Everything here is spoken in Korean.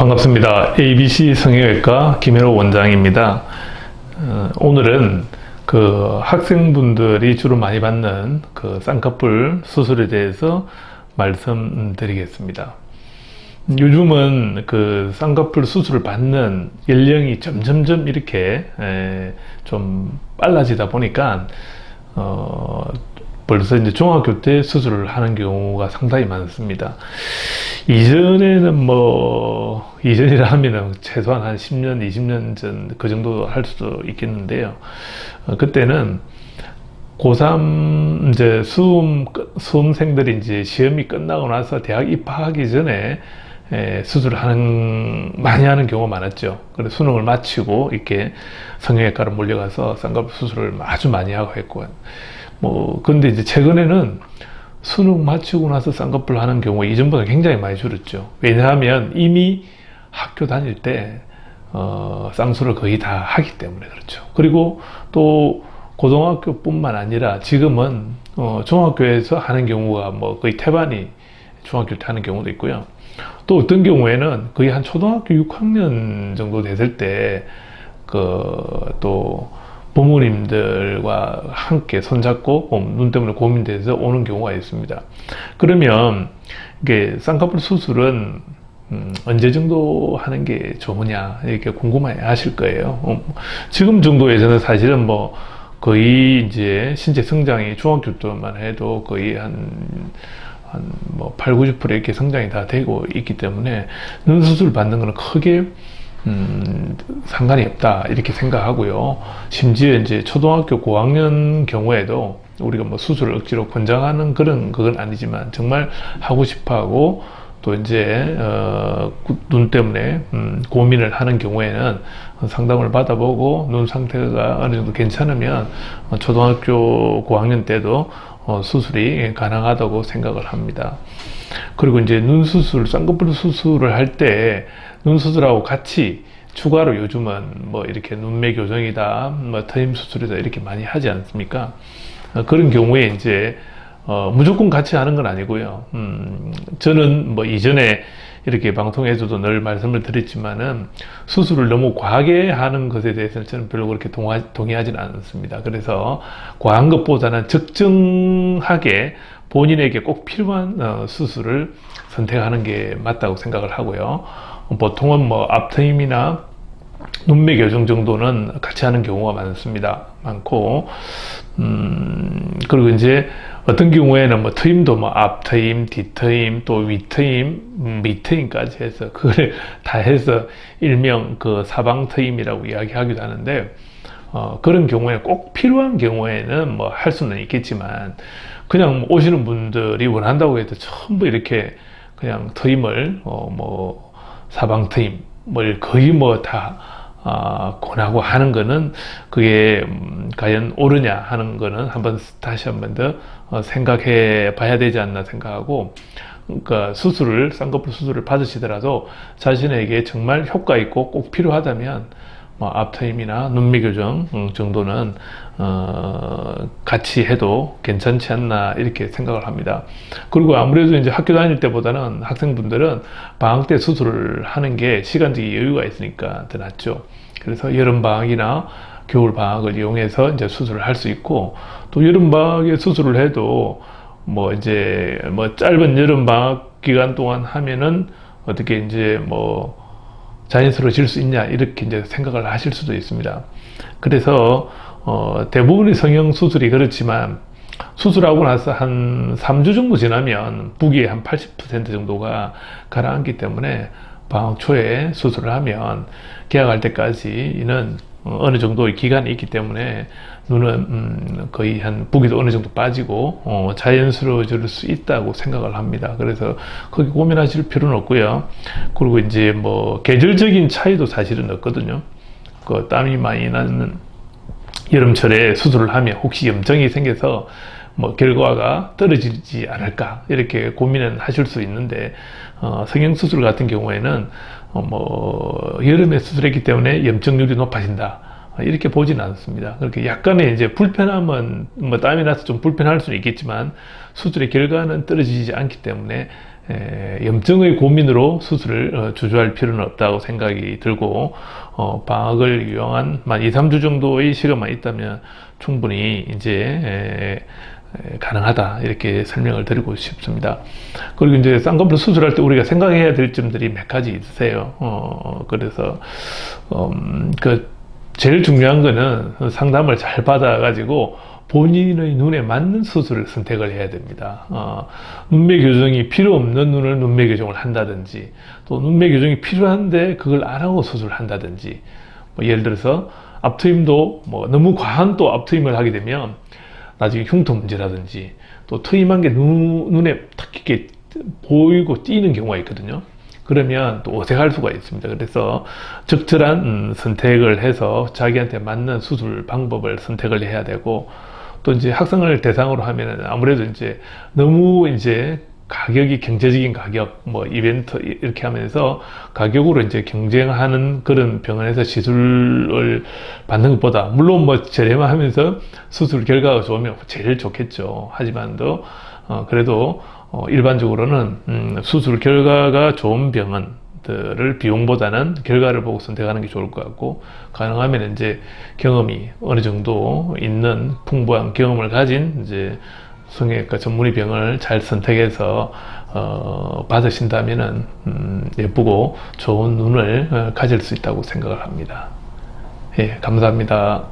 반갑습니다. ABC 성형외과 김현호 원장입니다. 오늘은 그 학생분들이 주로 많이 받는 그 쌍꺼풀 수술에 대해서 말씀드리겠습니다. 요즘은 그 쌍꺼풀 수술을 받는 연령이 점점점 이렇게 좀 빨라지다 보니까 벌써 이제 중학교 때 수술을 하는 경우가 상당히 많습니다. 이전에는 이전이라 하면은 최소한 한 10년, 20년 전 그 정도 할 수도 있겠는데요. 그때는 고3 이제 수험생들이 이제 시험이 끝나고 나서 대학 입학하기 전에 수술을 많이 하는 경우가 많았죠. 그래서 수능을 마치고 이렇게 성형외과로 몰려가서 쌍꺼풀 수술을 아주 많이 하고 했고, 근데 이제 최근에는 수능 마치고 나서 쌍꺼풀 하는 경우가 이전보다 굉장히 많이 줄었죠. 왜냐하면 이미 학교 다닐 때 쌍수를 거의 다 하기 때문에 그렇죠. 그리고 또 고등학교뿐만 아니라 지금은 중학교에서 하는 경우가 거의 태반이 중학교 때 하는 경우도 있고요. 또 어떤 경우에는 거의 한 초등학교 6학년 정도 됐을 때 또 부모님들과 함께 손잡고 눈 때문에 고민돼서 오는 경우가 있습니다. 그러면 이게 쌍꺼풀 수술은 언제 정도 하는 게 좋으냐 이렇게 궁금해 하실 거예요. 지금 정도에서는 사실은 거의 이제 신체 성장이 중학교 때만 해도 거의 한 8, 90% 이렇게 성장이 다 되고 있기 때문에 눈 수술 받는 거는 크게 상관이 없다 이렇게 생각하고요. 심지어 이제 초등학교 고학년 경우에도 우리가 수술을 억지로 권장하는 그건 아니지만 정말 하고 싶어하고 또 이제 눈 때문에 고민을 하는 경우에는 상담을 받아보고 눈 상태가 어느 정도 괜찮으면 초등학교 고학년 때도 수술이 가능하다고 생각을 합니다. 그리고 이제 눈 수술, 쌍꺼풀 수술을 할 때 눈 수술하고 같이 추가로 요즘은 이렇게 눈매 교정이다, 트임 수술이다 이렇게 많이 하지 않습니까? 그런 경우에 이제 무조건 같이 하는 건 아니고요. 저는 이전에 이렇게 방송에서도 늘 말씀을 드렸지만은 수술을 너무 과하게 하는 것에 대해서는 저는 별로 그렇게 동의하지는 않습니다. 그래서 과한 것보다는 적정하게 본인에게 꼭 필요한 수술을 선택하는 게 맞다고 생각을 하고요. 보통은 앞트임이나 눈매 교정 정도는 같이 하는 경우가 많고, 그리고 이제 어떤 경우에는 트임도 앞트임, 뒤트임, 또 위트임, 밑트임까지 해서 그걸 다 해서 일명 사방트임이라고 이야기하기도 하는데, 그런 경우에 꼭 필요한 경우에는 할 수는 있겠지만, 그냥 오시는 분들이 원한다고 해도 전부 이렇게 그냥 트임을, 사방 트임을 거의 다 권하고 하는 거는 그게 과연 옳으냐 하는 거는 다시 한번 더 생각해 봐야 되지 않나 생각하고, 그러니까 쌍꺼풀 수술을 받으시더라도 자신에게 정말 효과 있고 꼭 필요하다면 앞트임이나 눈매 교정 정도는 같이 해도 괜찮지 않나 이렇게 생각을 합니다. 그리고 아무래도 이제 학교 다닐 때보다는 학생분들은 방학 때 수술을 하는 게 시간적인 여유가 있으니까 더 낫죠. 그래서 여름 방학이나 겨울 방학을 이용해서 이제 수술을 할 수 있고, 또 여름 방학에 수술을 해도 이제 짧은 여름 방학 기간 동안 하면은 어떻게 이제 자연스러워질 수 있냐 이렇게 이제 생각을 하실 수도 있습니다. 그래서 대부분의 성형 수술이 그렇지만 수술하고 나서 한 3주 정도 지나면 부기의 한 80% 정도가 가라앉기 때문에 방학 초에 수술을 하면 개학할 때까지는 어느 정도의 기간이 있기 때문에 눈은 거의 부기도 어느 정도 빠지고 자연스러워질 수 있다고 생각을 합니다. 그래서 거기 고민하실 필요는 없고요. 그리고 이제 계절적인 차이도 사실은 없거든요. 땀이 많이 나는 여름철에 수술을 하면 혹시 염증이 생겨서 결과가 떨어지지 않을까 이렇게 고민은 하실 수 있는데, 성형수술 같은 경우에는 여름에 수술했기 때문에 염증률이 높아진다 이렇게 보지는 않습니다. 그렇게 약간의 이제 불편함은 땀이 나서 좀 불편할 수는 있겠지만 수술의 결과는 떨어지지 않기 때문에 염증의 고민으로 수술을 주저할 필요는 없다고 생각이 들고, 방학을 이용한 2, 3주 정도의 시간만 있다면 충분히 이제 가능하다, 이렇게 설명을 드리고 싶습니다. 그리고 이제 쌍꺼풀 수술할 때 우리가 생각해야 될 점들이 몇 가지 있으세요. 그래서 제일 중요한 거는 상담을 잘 받아가지고 본인의 눈에 맞는 수술을 선택을 해야 됩니다. 눈매 교정이 필요 없는 눈을 눈매 교정을 한다든지, 또 눈매 교정이 필요한데 그걸 안 하고 수술을 한다든지, 예를 들어서 앞트임도 너무 과한 또 앞트임을 하게 되면 나중에 흉터 문제라든지, 또 트임한 게 눈에 탁 이렇게 보이고 띄는 경우가 있거든요. 그러면 또 어색할 수가 있습니다. 그래서 적절한 선택을 해서 자기한테 맞는 수술 방법을 선택을 해야 되고, 또 이제 학생을 대상으로 하면은 아무래도 이제 너무 이제 가격이 경제적인 가격, 이벤트 이렇게 하면서 가격으로 이제 경쟁하는 그런 병원에서 시술을 받는 것보다, 물론 저렴하면서 수술 결과가 좋으면 제일 좋겠죠. 하지만도 그래도 일반적으로는 수술 결과가 좋은 병원들을 비용보다는 결과를 보고 선택하는 게 좋을 것 같고, 가능하면 이제 경험이 어느 정도 있는 풍부한 경험을 가진 이제 성형외과 전문의 병을 잘 선택해서 받으신다면은 예쁘고 좋은 눈을 가질 수 있다고 생각을 합니다. 예, 감사합니다.